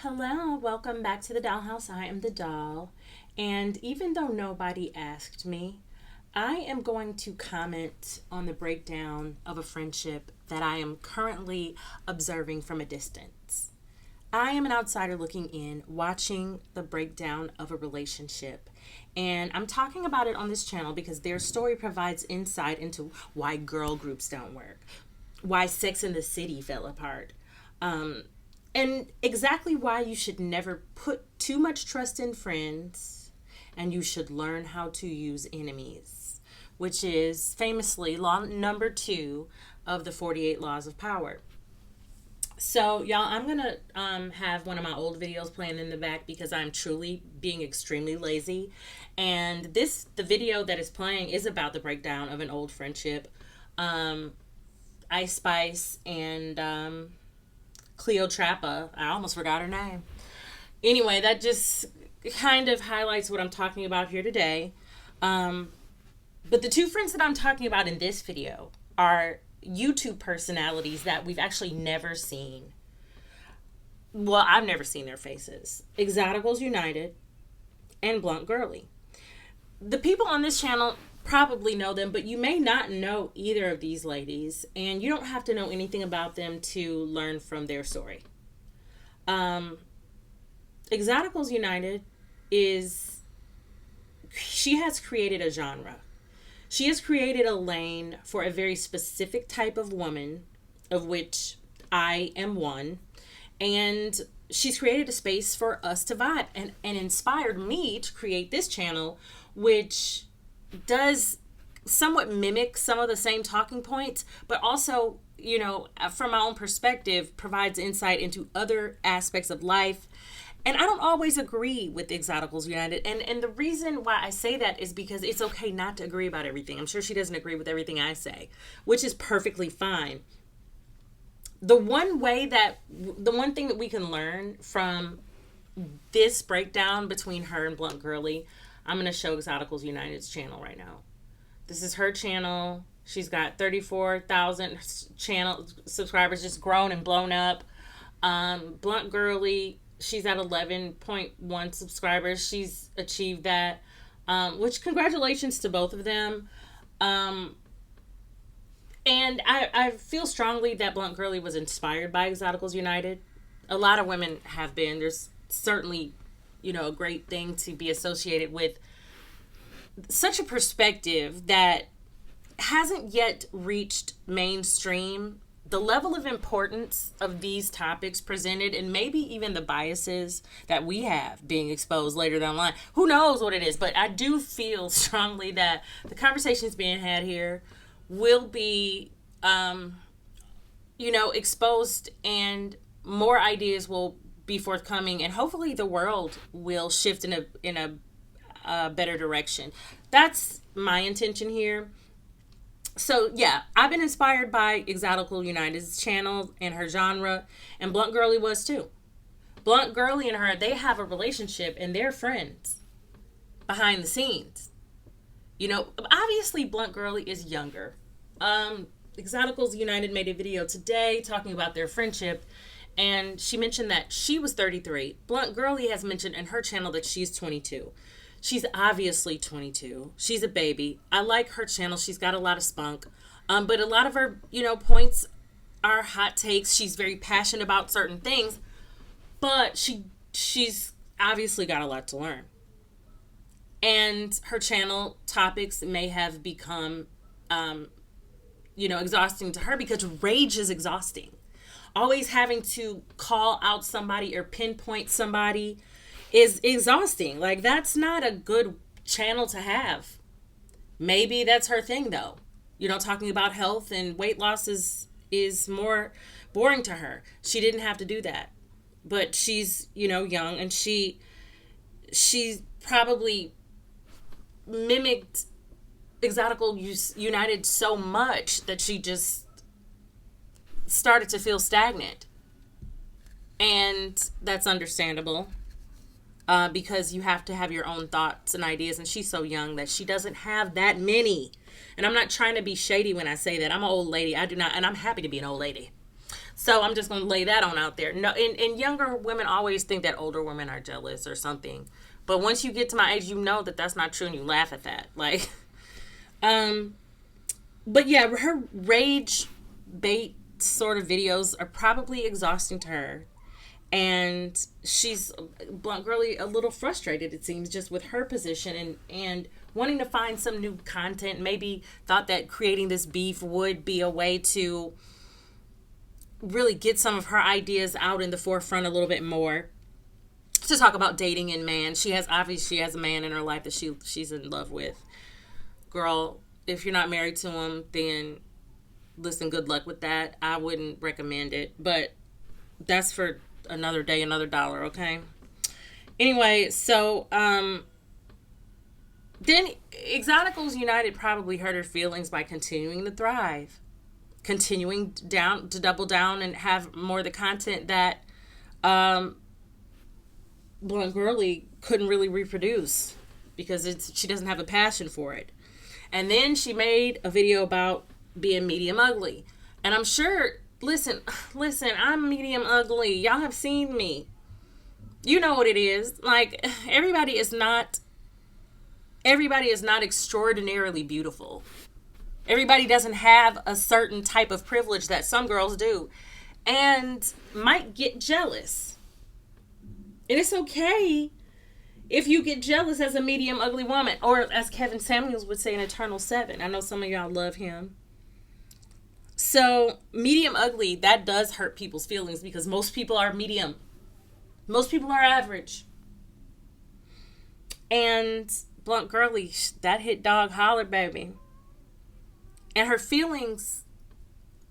Hello, welcome back to the dollhouse. I am the doll. And even though nobody asked me, I am going to comment on the breakdown of a friendship that I am currently observing from a distance. I am an outsider looking in, watching the breakdown of a relationship. And I'm talking about it on this channel because their story provides insight into why girl groups don't work, why Sex in the City fell apart, and exactly why you should never put too much trust in friends and you should learn how to use enemies, which is famously law number 2 of the 48 laws of power. So, y'all, I'm going to have one of my old videos playing in the back because I'm truly being extremely lazy. And the video that is playing is about the breakdown of an old friendship. Ice Spice and Cleotrapa. I almost forgot her name. Anyway, that just kind of highlights what I'm talking about here today. But the two friends that I'm talking about in this video are YouTube personalities that we've actually never seen. Well, I've never seen their faces. Exoticals United and Blunt Girly. The people on this channel probably know them, but you may not know either of these ladies, and you don't have to know anything about them to learn from their story. Exoticals United she has created a genre. She has created a lane for a very specific type of woman, of which I am one, and she's created a space for us to vibe and inspired me to create this channel, which does somewhat mimic some of the same talking points, but also, from my own perspective, provides insight into other aspects of life. And I don't always agree with Exoticals United. And the reason why I say that is because it's okay not to agree about everything. I'm sure she doesn't agree with everything I say, which is perfectly fine. The one thing that we can learn from this breakdown between her and Blunt Girly, I'm going to show Exoticals United's channel right now. This is her channel. She's got 34,000 channel subscribers, just grown and blown up. Blunt Girly, she's at 11.1 subscribers. She's achieved that, which congratulations to both of them. And I feel strongly that Blunt Girly was inspired by Exoticals United. A lot of women have been. There's certainly, a great thing to be associated with such a perspective that hasn't yet reached mainstream. The level of importance of these topics presented, and maybe even the biases that we have being exposed later down the line. Who knows what it is, but I do feel strongly that the conversations being had here will be, exposed, and more ideas will be forthcoming, and hopefully the world will shift in a better direction. That's my intention here. So yeah, I've been inspired by Exotical United's channel and her genre, and Blunt Girly was too. Blunt Girly and her, they have a relationship and they're friends behind the scenes. Obviously Blunt Girly is younger. Exoticals United made a video today talking about their friendship, and she mentioned that she was 33. Blunt Girly has mentioned in her channel that she's 22. She's obviously 22. She's a baby. I like her channel. She's got a lot of spunk. But a lot of her, points are hot takes. She's very passionate about certain things. But she's obviously got a lot to learn. And her channel topics may have become, exhausting to her because rage is exhausting. Always having to call out somebody or pinpoint somebody is exhausting. Like, that's not a good channel to have. Maybe that's her thing, though. Talking about health and weight loss is more boring to her. She didn't have to do that. But she's, young, and she probably mimicked Exotical United so much that she just started to feel stagnant. And that's understandable. Because you have to have your own thoughts and ideas, and she's so young that she doesn't have that many. And I'm not trying to be shady when I say that. I'm an old lady. I do not, and I'm happy to be an old lady. So I'm just going to lay that on out there. No, and younger women always think that older women are jealous or something. But once you get to my age, you know that that's not true, and you laugh at that. Like, but yeah, her rage bait sort of videos are probably exhausting to her. And she's, blunt girly, a little frustrated, it seems, just with her position and wanting to find some new content. Maybe thought that creating this beef would be a way to really get some of her ideas out in the forefront a little bit more, to talk about dating and man. She has a man in her life that she's in love with. Girl, if you're not married to him, then listen, good luck with that. I wouldn't recommend it, but that's for another day, another dollar, okay? Anyway, so then Exoticals United probably hurt her feelings by continuing to thrive, continuing down to double down and have more of the content that Blunt Girly couldn't really reproduce because she doesn't have a passion for it. And then she made a video about being medium ugly. And I'm sure, listen, I'm medium ugly. Y'all have seen me. You know what it is. Like, everybody is not extraordinarily beautiful. Everybody doesn't have a certain type of privilege that some girls do, and might get jealous. And it's okay if you get jealous as a medium ugly woman, or as Kevin Samuels would say, an eternal 7. I know some of y'all love him. So medium ugly, that does hurt people's feelings because most people are medium. Most people are average. And Blunt Girly, that hit dog hollered, baby. And her feelings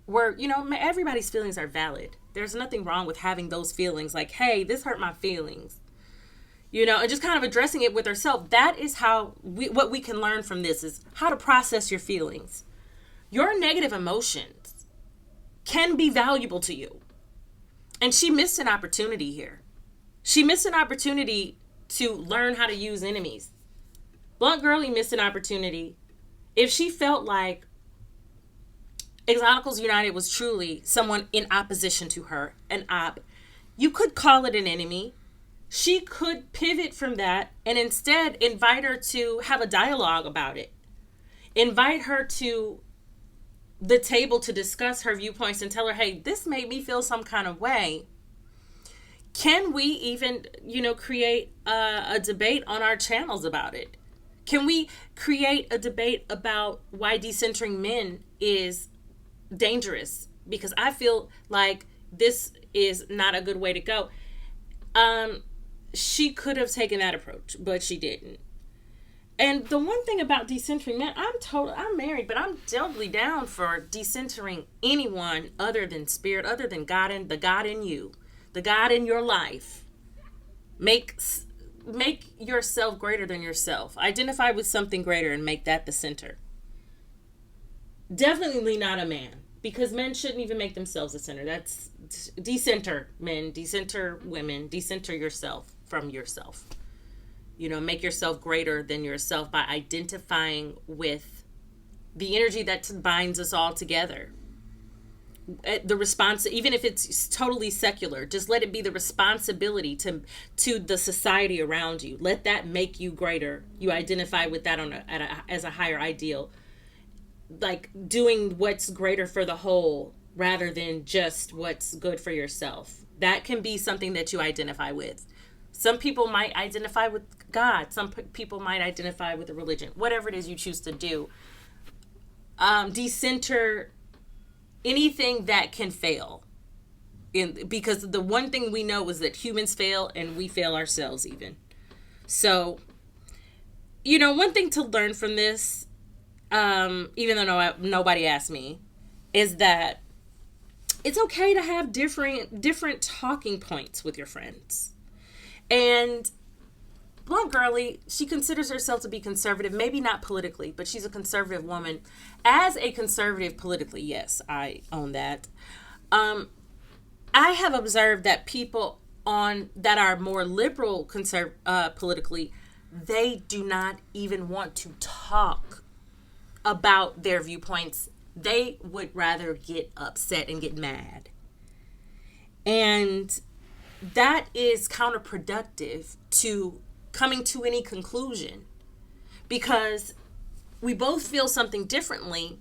were, everybody's feelings are valid. There's nothing wrong with having those feelings like, hey, this hurt my feelings. And just kind of addressing it with herself. That is what we can learn from this is how to process your feelings. Your negative emotions can be valuable to you. And she missed an opportunity here. She missed an opportunity to learn how to use enemies. Blunt Girly missed an opportunity. If she felt like Exoticals United was truly someone in opposition to her, an op, you could call it an enemy. She could pivot from that and instead invite her to have a dialogue about it. Invite her to the table to discuss her viewpoints and tell her, hey, this made me feel some kind of way. Can we even, create a debate on our channels about it? Can we create a debate about why decentering men is dangerous? Because I feel like this is not a good way to go. She could have taken that approach, but she didn't. And the one thing about decentering men, I'm married, but I'm totally down for decentering anyone other than spirit, other than God, and the God in you, the God in your life. Make yourself greater than yourself. Identify with something greater and make that the center. Definitely not a man, because men shouldn't even make themselves a center. That's decenter men, decenter women, decenter yourself from yourself. Make yourself greater than yourself by identifying with the energy that binds us all together. The response, even if it's totally secular, just let it be the responsibility to the society around you. Let that make you greater. You identify with that as a higher ideal, like doing what's greater for the whole rather than just what's good for yourself. That can be something that you identify with. Some people might identify with God. Some people might identify with a religion. Whatever it is you choose to do. Decenter anything that can fail. Because the one thing we know is that humans fail and we fail ourselves even. So, one thing to learn from this, even though nobody asked me, is that it's okay to have different talking points with your friends. And Blunt Girly, she considers herself to be conservative, maybe not politically, but she's a conservative woman. As a conservative politically, yes, I own that. I have observed that people that are more liberal politically, they do not even want to talk about their viewpoints. They would rather get upset and get mad. And that is counterproductive to coming to any conclusion, because we both feel something differently.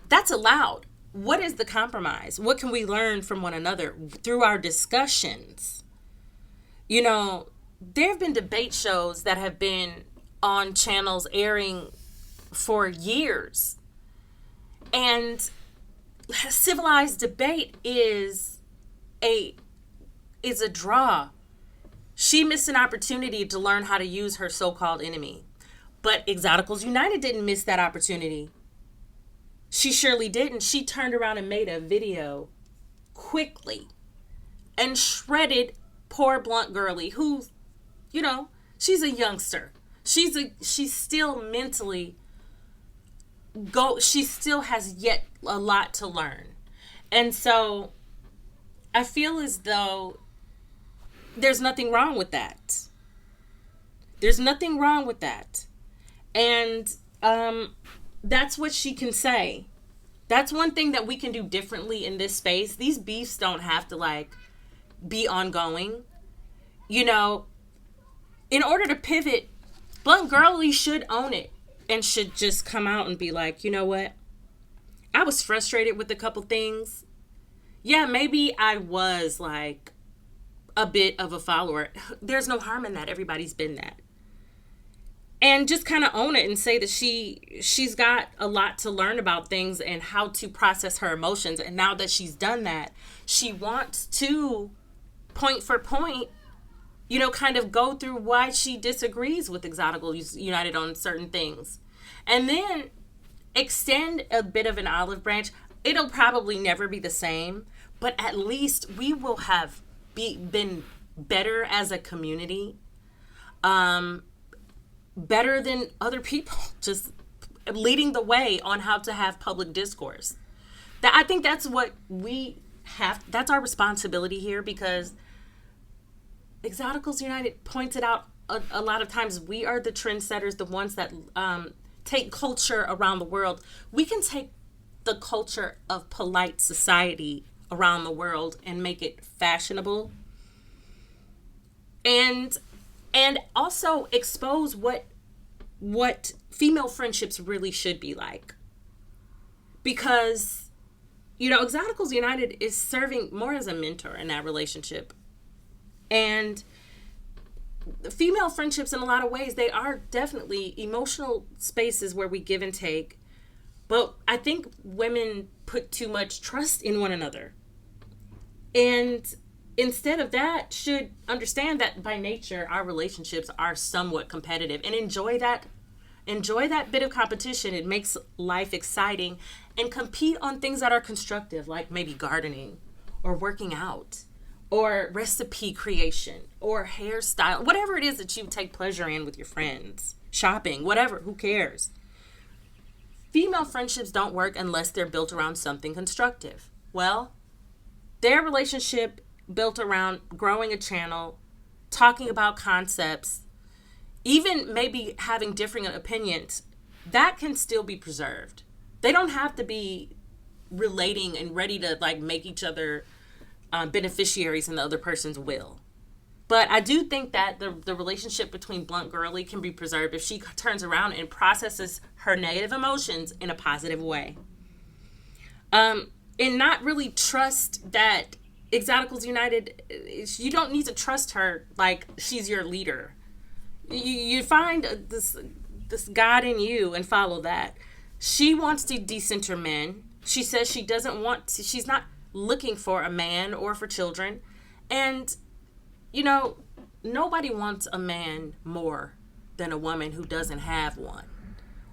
That's allowed. What is the compromise? What can we learn from one another through our discussions? You know, there have been debate shows that have been on channels airing for years. And civilized debate is a draw. She missed an opportunity to learn how to use her so-called enemy. But Exoticals United didn't miss that opportunity. She surely didn't. She turned around and made a video quickly and shredded poor blunt girly who, you know, she's a youngster. She's still mentally she still has yet a lot to learn. And so I feel as though there's nothing wrong with that. There's nothing wrong with that. And that's what she can say. That's one thing that we can do differently in this space. These beefs don't have to like be ongoing. You know, in order to pivot, Blunt Girly should own it and should just come out and be like, you know what? I was frustrated with a couple things. Yeah, maybe I was like a bit of a follower. There's no harm in that. Everybody's been that. And just kind of own it and say that she's got a lot to learn about things and how to process her emotions. And now that she's done that, she wants to, point for point, you know, kind of go through why she disagrees with Exotical United on certain things. And then extend a bit of an olive branch. It'll probably never be the same, but at least we will have been better as a community. Better than other people, just leading the way on how to have public discourse. That I think that's what we have. That's our responsibility here, because Exoticals United points it out a lot of times. We are the trendsetters, the ones that take culture around the world. We can take the culture of polite society around the world and make it fashionable, and also expose what female friendships really should be like. Because, you know, Exoticals United is serving more as a mentor in that relationship. And female friendships, in a lot of ways, they are definitely emotional spaces where we give and take. But I think women put too much trust in one another. And instead of that, should understand that by nature, our relationships are somewhat competitive, and enjoy that bit of competition. It makes life exciting, and compete on things that are constructive, like maybe gardening or working out or recipe creation or hairstyle, whatever it is that you take pleasure in with your friends, shopping, whatever, who cares? Female friendships don't work unless they're built around something constructive. Well, their relationship built around growing a channel, talking about concepts, even maybe having differing opinions, that can still be preserved. They don't have to be relating and ready to like make each other beneficiaries in the other person's will. But I do think that the relationship between Blunt Girly can be preserved if she turns around and processes her negative emotions in a positive way. And not really trust that Exoticals United, you don't need to trust her like she's your leader. You find this God in you and follow that. She wants to decenter men. She says she doesn't want to, she's not looking for a man or for children. And, you know, nobody wants a man more than a woman who doesn't have one,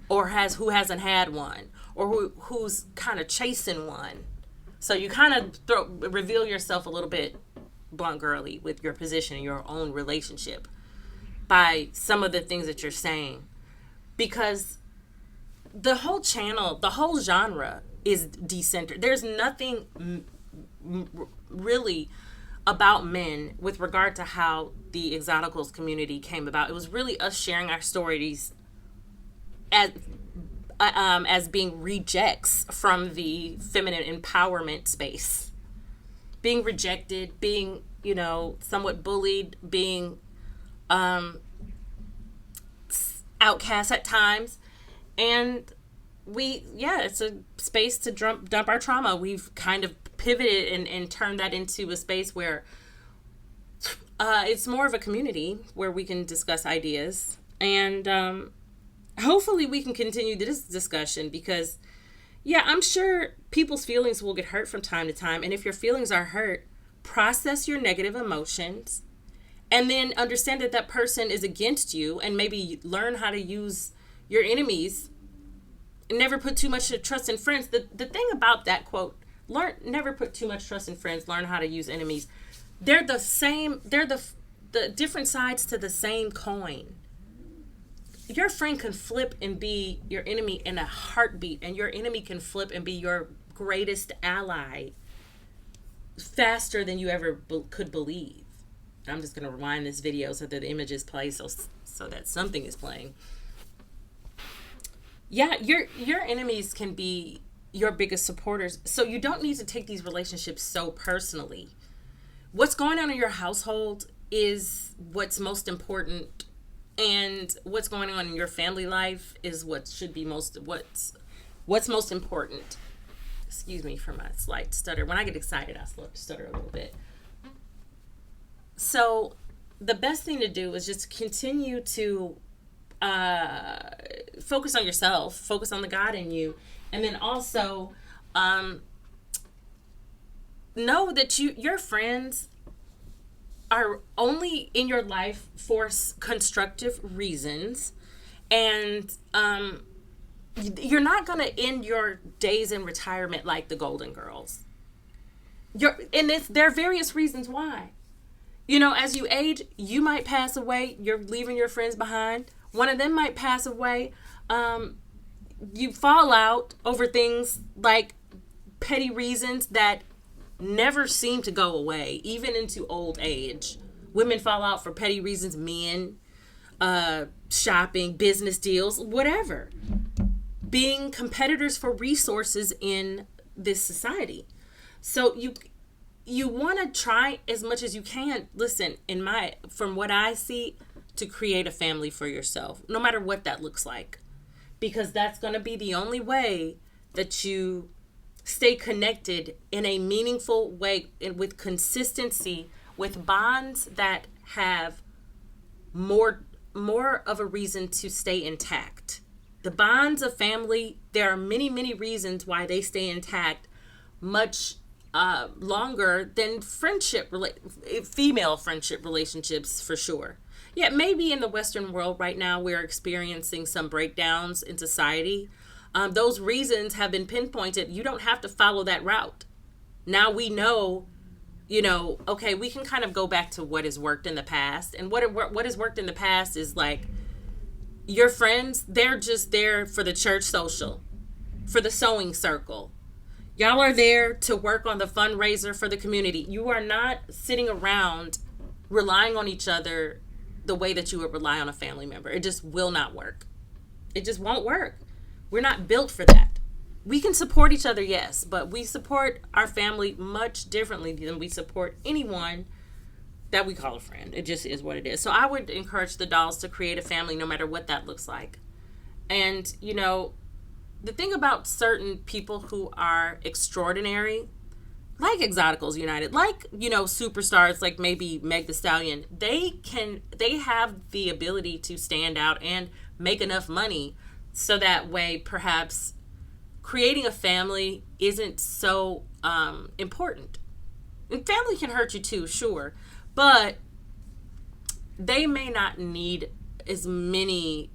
or who hasn't had one, or who's kind of chasing one. So you kind of reveal yourself a little bit, Blunt Girly, with your position in your own relationship by some of the things that you're saying. Because the whole channel, the whole genre is decentered. There's nothing really about men with regard to how the Exoticals community came about. It was really us sharing our stories as being rejects from the feminine empowerment space. being rejected, being, somewhat bullied, being outcast at times. And it's a space to dump our trauma. We've kind of pivoted and turned that into a space where it's more of a community where we can discuss ideas. And hopefully we can continue this discussion because, I'm sure people's feelings will get hurt from time to time. And if your feelings are hurt, process your negative emotions and then understand that person is against you, and maybe learn how to use your enemies. Never put too much trust in friends. The thing about that quote, never put too much trust in friends, learn how to use enemies. They're the same, they're the different sides to the same coin. Your friend can flip and be your enemy in a heartbeat, and your enemy can flip and be your greatest ally faster than you ever could believe. I'm just going to rewind this video so that the images play so that something is playing. Yeah, your enemies can be your biggest supporters. So you don't need to take these relationships so personally. What's going on in your household is what's most important, and what's going on in your family life is what's most important. Excuse me for my slight stutter. When I get excited, I stutter a little bit. So the best thing to do is just continue to focus on yourself, focus on the God in you, and then also know that your friends are only in your life for constructive reasons, and you're not going to end your days in retirement like the Golden Girls. There are various reasons why. As you age, you might pass away. You're leaving your friends behind. One of them might pass away. You fall out over things like petty reasons that never seem to go away, even into old age. Women fall out for petty reasons, men, shopping, business deals, whatever. Being competitors for resources in this society. So you want to try as much as you can, listen, from what I see, to create a family for yourself, no matter what that looks like. Because that's going to be the only way that you stay connected in a meaningful way and with consistency, with bonds that have more of a reason to stay intact. The bonds of family, there are many, many reasons why they stay intact much longer than female friendship relationships, for sure. Yeah, maybe in the Western world right now we're experiencing some breakdowns in society. Those reasons have been pinpointed. You don't have to follow that route. Now we know, okay, we can kind of go back to what has worked in the past. And what has worked in the past is like your friends, they're just there for the church social, for the sewing circle. Y'all are there to work on the fundraiser for the community. You are not sitting around relying on each other the way that you would rely on a family member. It just will not work. It just won't work. We're not built for that. We can support each other, yes, but we support our family much differently than we support anyone that we call a friend. It just is what it is. So I would encourage the dolls to create a family no matter what that looks like. And, the thing about certain people who are extraordinary, like Exoticals United, like, superstars like maybe Meg Thee Stallion, they have the ability to stand out and make enough money so that way perhaps creating a family isn't so important. And family can hurt you too, sure, but they may not need as many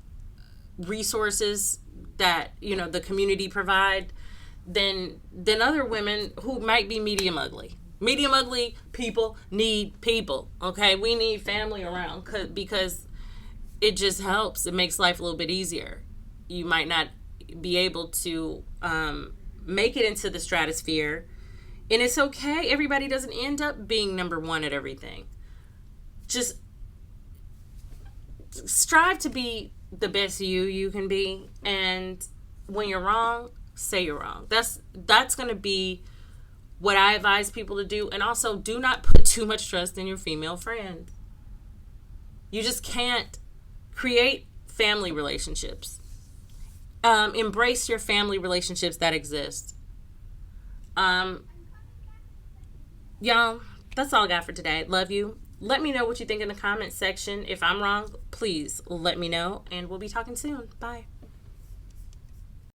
resources that the community provide than other women who might be medium ugly. Medium ugly people need people. Okay, we need family around because it just helps. It makes life a little bit easier. You might not be able to make it into the stratosphere, and it's okay. Everybody doesn't end up being number one at everything. Just strive to be the best you can be, and when you're wrong, say you're wrong. That's going to be what I advise people to do. And also, do not put too much trust in your female friend. You just can't. Create family relationships. Embrace your family relationships that exist. Y'all, that's all I got for today. Love you. Let me know what you think in the comments section. If I'm wrong, please let me know. And we'll be talking soon. Bye.